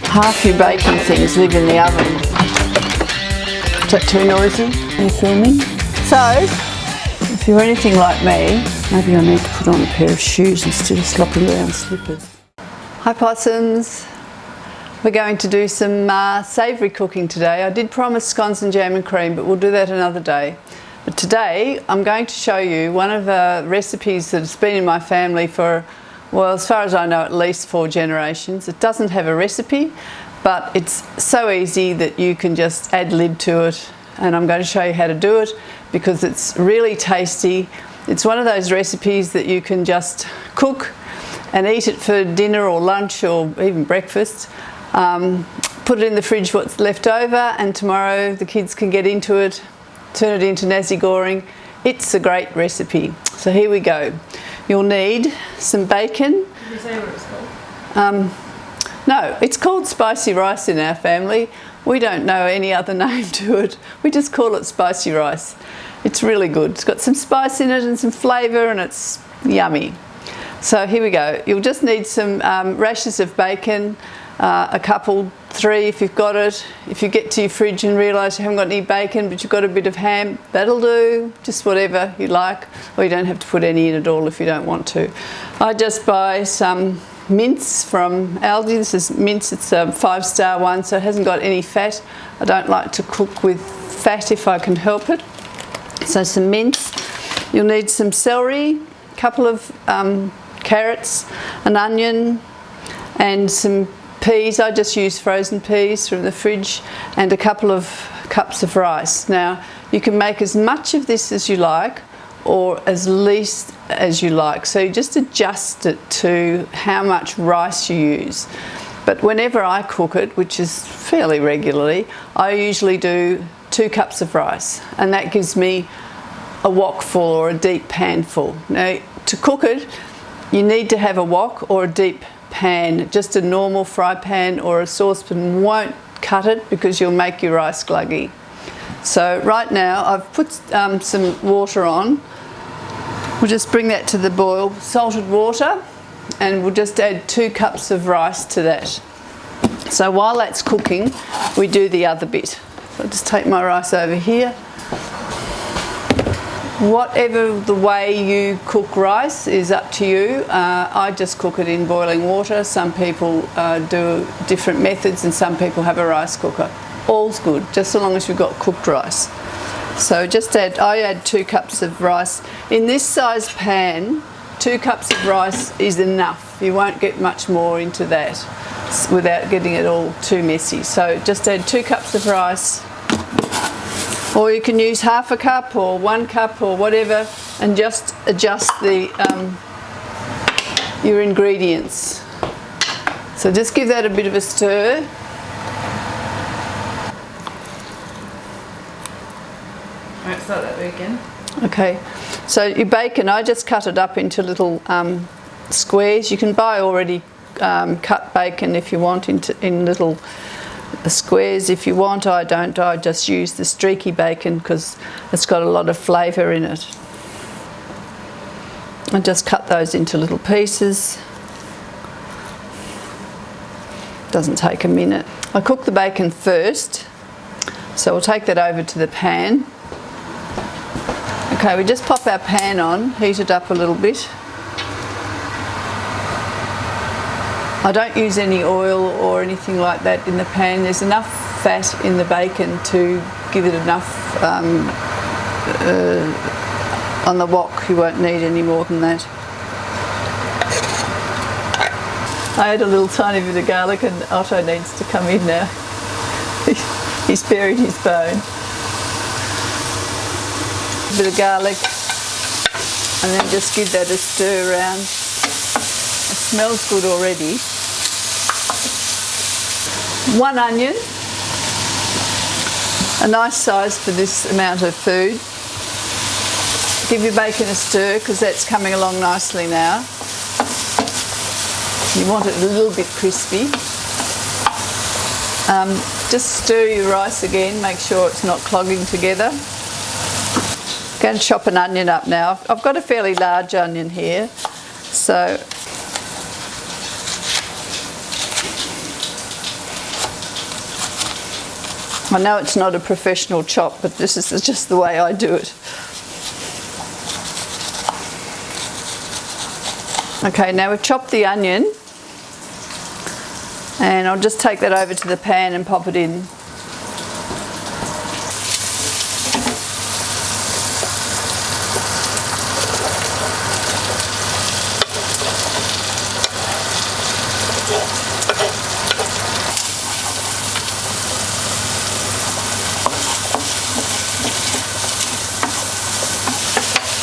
Half your baking things live in the oven. Is that too noisy? Are you filming? So, if you're anything like me, maybe I need to put on a pair of shoes instead of slopping around slippers. Hi possums. We're going to do some savoury cooking today. I did promise scones and jam and cream, but we'll do that another day. But today I'm going to show you one of the recipes that's been in my family for, well, as far as I know, at least 4 generations. It doesn't have a recipe, but it's so easy that you can just add lib to it, and I'm going to show you how to do it because it's really tasty. It's one of those recipes that you can just cook and eat it for dinner or lunch or even breakfast. Put it in the fridge what's left over, and tomorrow the kids can get into it, turn it into nasi goreng. It's a great recipe. So here we go. You'll need some bacon. Did you say what it's called? No, it's called spicy rice in our family. We don't know any other name to it. We just call it spicy rice. It's really good. It's got some spice in it and some flavour, and it's yummy. So here we go. You'll just need some rashers of bacon, a couple, 3 if you've got it. If you get to your fridge and realise you haven't got any bacon but you've got a bit of ham, that'll do. Just whatever you like, or you don't have to put any in at all if you don't want to. I just buy some mince from Aldi. This is mince, it's a 5-star one, so it hasn't got any fat. I don't like to cook with fat if I can help it. So some mince. You'll need some celery, a couple of carrots, an onion, and some peas. I just use frozen peas from the fridge, and a couple of cups of rice. Now you can make as much of this as you like or as least as you like, so you just adjust it to how much rice you use. But whenever I cook it, which is fairly regularly, I usually do 2 cups of rice, and that gives me a wok full or a deep pan full. Now to cook it you need to have a wok or a deep pan. Just a normal fry pan or a saucepan won't cut it because you'll make your rice gluggy. So right now I've put some water on. We'll just bring that to the boil, salted water, and we'll just add 2 cups of rice to that. So while that's cooking, we do the other bit. I'll just take my rice over here. Whatever the way you cook rice is up to you. I just cook it in boiling water. Some people do different methods, and some people have a rice cooker. All's good, just so long as you've got cooked rice. So I add 2 cups of rice. In this size pan, 2 cups of rice is enough. You won't get much more into that without getting it all too messy. So just add 2 cups of rice, or you can use half a cup or 1 cup or whatever, and just adjust your ingredients. So just give that a bit of a stir. Alright, start that way again. Okay, so your bacon, I just cut it up into little squares. You can buy already cut bacon if you want in little squares if you want. I don't. I just use the streaky bacon because it's got a lot of flavour in it. I just cut those into little pieces. Doesn't take a minute. I cook the bacon first, so we'll take that over to the pan. Okay, we just pop our pan on, heat it up a little bit. I don't use any oil or anything like that in the pan. There's enough fat in the bacon to give it enough on the wok. You won't need any more than that. I add a little tiny bit of garlic, and Otto needs to come in now. He's buried his bone. A bit of garlic, and then just give that a stir around. It smells good already. 1 onion, a nice size for this amount of food. Give your bacon a stir because that's coming along nicely now. You want it a little bit crispy. Just stir your rice again, make sure it's not clogging together. I'm going to chop an onion up now. I've got a fairly large onion here. So I know it's not a professional chop, but this is just the way I do it. Okay, now we've chopped the onion, and I'll just take that over to the pan and pop it in.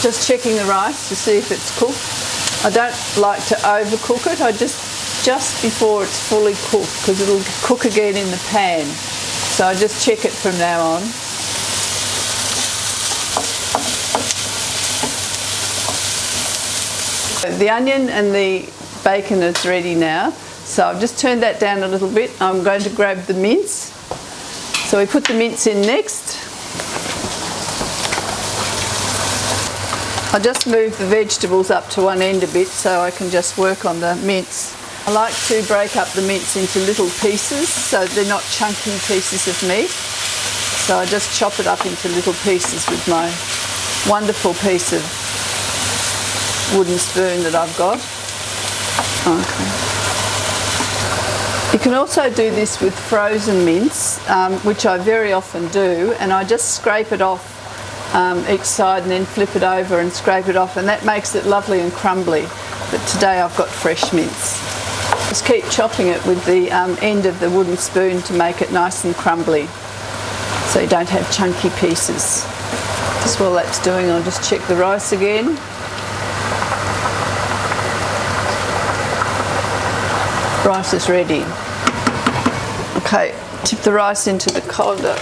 Just checking the rice to see if it's cooked. I don't like to overcook it. I just before it's fully cooked, because it'll cook again in the pan. So I just check it from now on. The onion and the bacon is ready now. So I've just turned that down a little bit. I'm going to grab the mince. So we put the mince in next. I just move the vegetables up to one end a bit so I can just work on the mince. I like to break up the mince into little pieces so they're not chunky pieces of meat. So I just chop it up into little pieces with my wonderful piece of wooden spoon that I've got. Okay. You can also do this with frozen mince, which I very often do, and I just scrape it off each side and then flip it over and scrape it off, and that makes it lovely and crumbly. But today I've got fresh mince. Just keep chopping it with the end of the wooden spoon to make it nice and crumbly so you don't have chunky pieces. Just while that's doing, I'll just check the rice again. Rice is ready. Okay, tip the rice into the colander.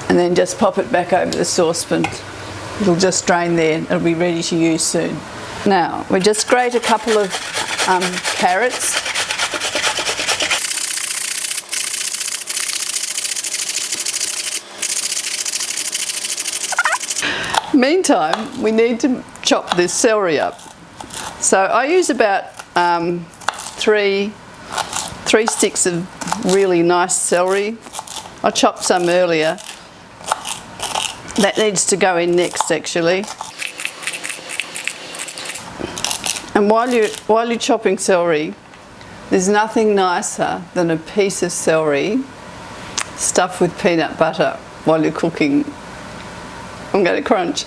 And then just pop it back over the saucepan. It'll just drain there. It'll be ready to use soon. Now, we just grate a couple of carrots. Meantime, we need to chop this celery up. So I use about three sticks of really nice celery. I chopped some earlier. That needs to go in next, actually. And while you're chopping celery, there's nothing nicer than a piece of celery stuffed with peanut butter while you're cooking. I'm going to crunch.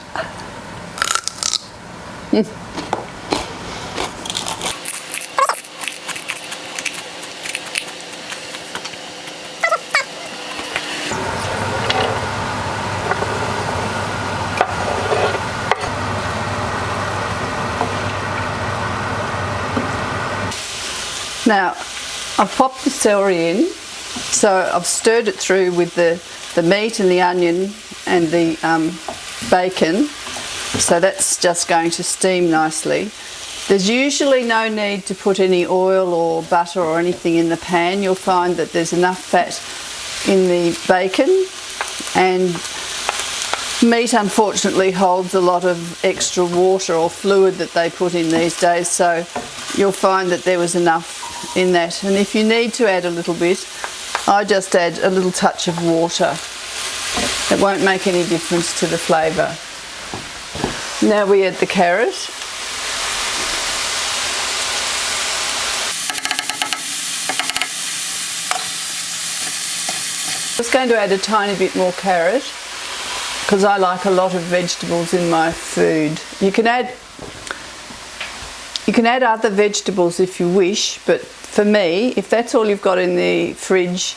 Now, I've popped the celery in, so I've stirred it through with the meat and the onion and the bacon, so that's just going to steam nicely. There's usually no need to put any oil or butter or anything in the pan. You'll find that there's enough fat in the bacon, and meat unfortunately holds a lot of extra water or fluid that they put in these days, so you'll find that there was enough in that. And if you need to add a little bit, I just add a little touch of water. It won't make any difference to the flavour. Now we add the carrot. I'm just going to add a tiny bit more carrot because I like a lot of vegetables in my food. You can add other vegetables if you wish, but for me, if that's all you've got in the fridge,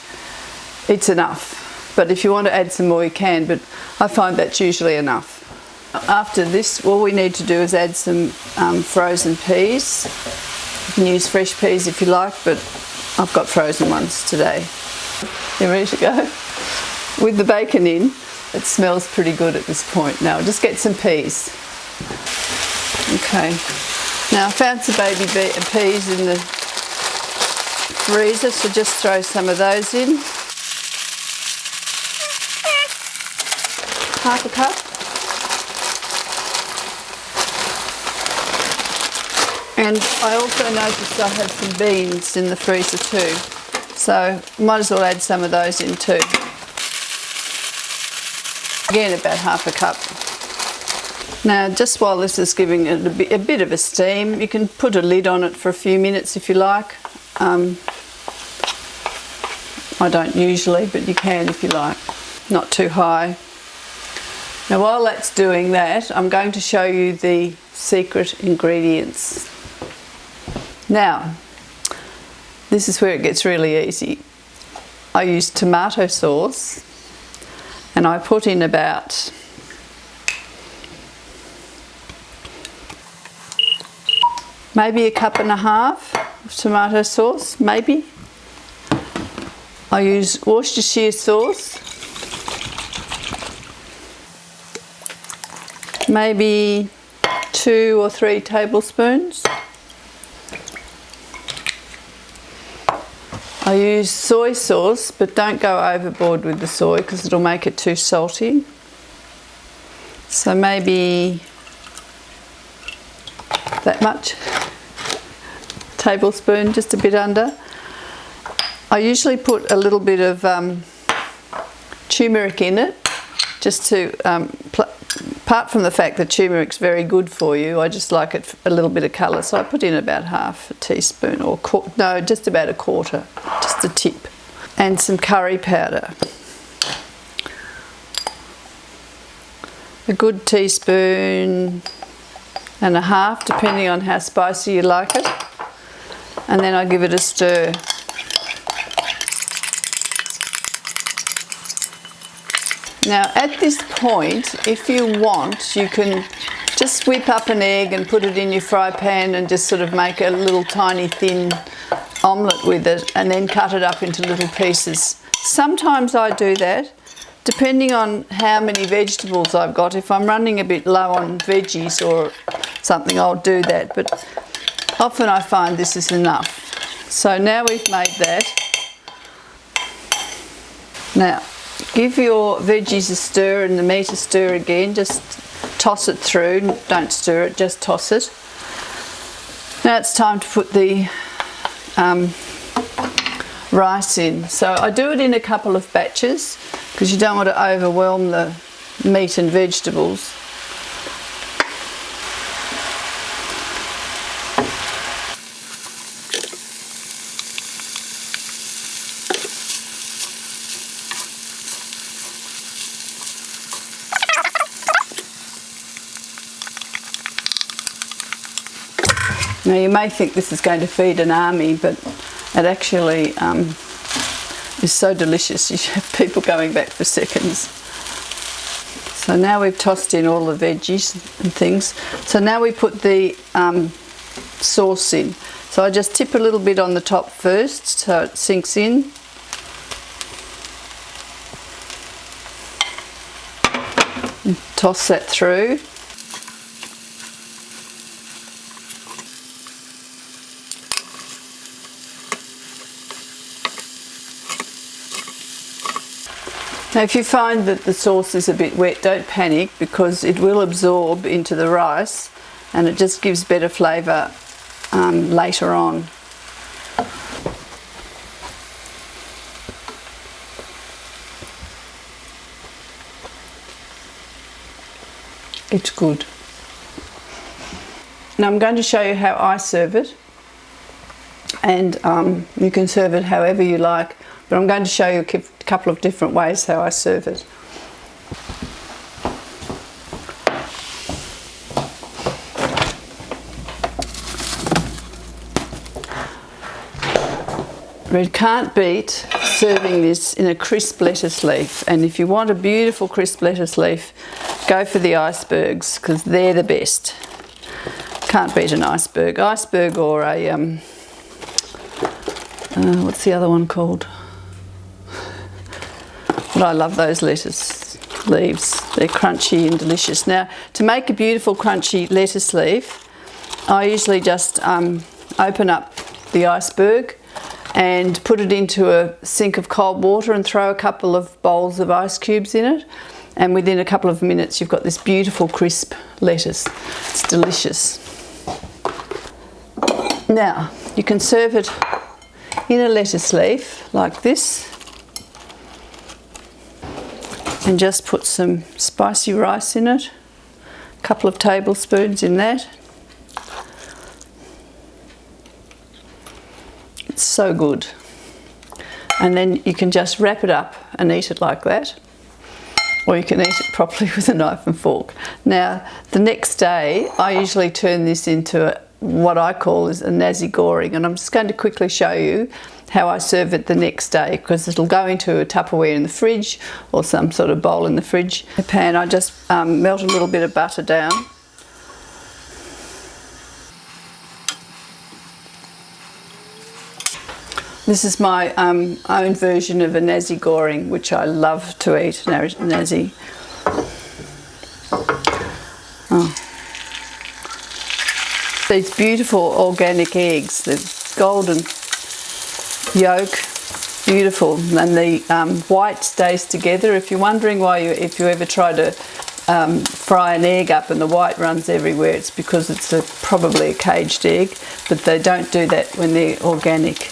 it's enough. But if you want to add some more, you can, but I find that's usually enough. After this, all we need to do is add some frozen peas. You can use fresh peas if you like, but I've got frozen ones today. You ready to go? With the bacon in, it smells pretty good at this point. Now just get some peas. Okay. Now I found some baby peas in the freezer, so just throw some of those in. Half a cup. And I also noticed I have some beans in the freezer too, so might as well add some of those in too. Again, about half a cup. Now, just while this is giving it a bit of a steam, you can put a lid on it for a few minutes if you like. I don't usually, but you can if you like. Not too high. Now, while that's doing that, I'm going to show you the secret ingredients. Now, this is where it gets really easy. I use tomato sauce, and I put in about maybe a cup and a half of tomato sauce, maybe. I use Worcestershire sauce, maybe 2 or 3 tablespoons. I use soy sauce, but don't go overboard with the soy because it'll make it too salty. So maybe that much, tablespoon, just a bit under. I usually put a little bit of turmeric in it, just to, apart from the fact that turmeric's very good for you, I just like it a little bit of colour, so I put in about half a teaspoon, or no, just about a quarter, just a tip, and some curry powder. A good teaspoon and a half, depending on how spicy you like it, and then I give it a stir. Now, at this point, if you want, you can just whip up an egg and put it in your fry pan and just sort of make a little tiny thin omelette with it, and then cut it up into little pieces. Sometimes I do that, depending on how many vegetables I've got. If I'm running a bit low on veggies or something, I'll do that, but often I find this is enough. So now we've made that. Now, give your veggies a stir and the meat a stir again. Just toss it through, don't stir it, just toss it. Now it's time to put the rice in. So I do it in a couple of batches because you don't want to overwhelm the meat and vegetables. Now you may think this is going to feed an army, but it actually is so delicious you have people going back for seconds. So now we've tossed in all the veggies and things. So now we put the sauce in. So I just tip a little bit on the top first so it sinks in. And toss that through. Now if you find that the sauce is a bit wet, don't panic, because it will absorb into the rice and it just gives better flavour later on. It's good. Now I'm going to show you how I serve it, and you can serve it however you like, but I'm going to show you a couple of different ways how I serve it. You can't beat serving this in a crisp lettuce leaf, and if you want a beautiful crisp lettuce leaf, go for the icebergs because they're the best. Can't beat an iceberg. Iceberg or a what's the other one called? But I love those lettuce leaves. They're crunchy and delicious. Now, to make a beautiful crunchy lettuce leaf, I usually just open up the iceberg and put it into a sink of cold water and throw a couple of bowls of ice cubes in it, and within a couple of minutes you've got this beautiful crisp lettuce. It's delicious. Now you can serve it in a lettuce leaf like this, and just put some spicy rice in it, a couple of tablespoons in that. It's so good. And then you can just wrap it up and eat it like that, or you can eat it properly with a knife and fork. Now the next day I usually turn this into what I call is a nasi goreng, and I'm just going to quickly show you how I serve it the next day, because it'll go into a Tupperware in the fridge or some sort of bowl in the fridge. In the pan I just melt a little bit of butter down. This is my own version of a nasi goreng, which I love to eat, nasi. Oh. These beautiful organic eggs, the golden yolk, beautiful, and the white stays together. If you're wondering why, if you ever try to fry an egg up and the white runs everywhere, it's because it's probably a caged egg, but they don't do that when they're organic.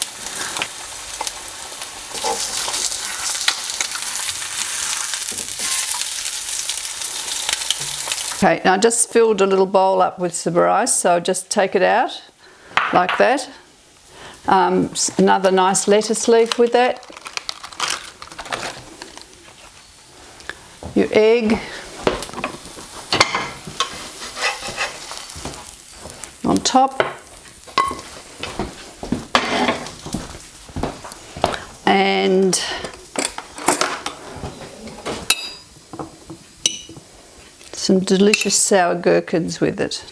Okay, now I just filled a little bowl up with some rice, so I'll just take it out like that. Another nice lettuce leaf with that. Your egg. On top. And some delicious sour gherkins with it.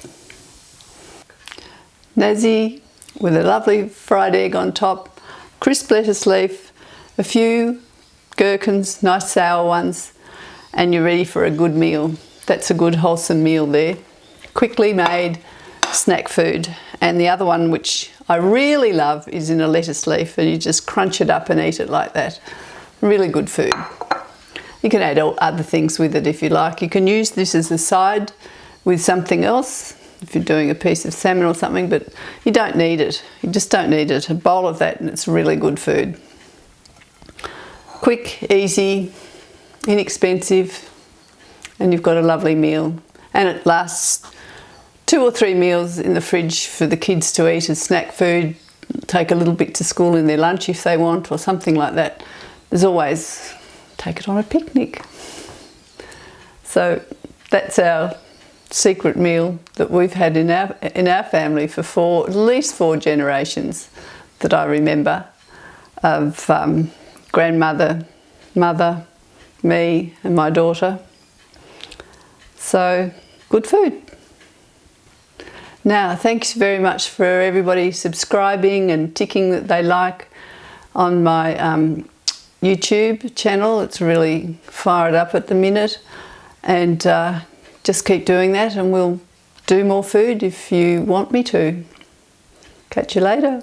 Nasi with a lovely fried egg on top, crisp lettuce leaf, a few gherkins, nice sour ones, and you're ready for a good meal. That's a good wholesome meal there. Quickly made snack food. And the other one, which I really love, is in a lettuce leaf, and you just crunch it up and eat it like that. Really good food. You can add other things with it if you like. You can use this as a side with something else, if you're doing a piece of salmon or something, but you don't need it. You just don't need it. A bowl of that and it's really good food. Quick, easy, inexpensive, and you've got a lovely meal. And it lasts 2 or 3 meals in the fridge for the kids to eat as snack food. Take a little bit to school in their lunch if they want, or something like that. There's always, take it on a picnic. So that's our secret meal that we've had in our family for at least 4 generations that I remember, of grandmother, mother, me and my daughter. So good food. Now thanks very much for everybody subscribing and ticking that they like on my YouTube channel. It's really fired up at the minute, and just keep doing that, and we'll do more food if you want me to. Catch you later.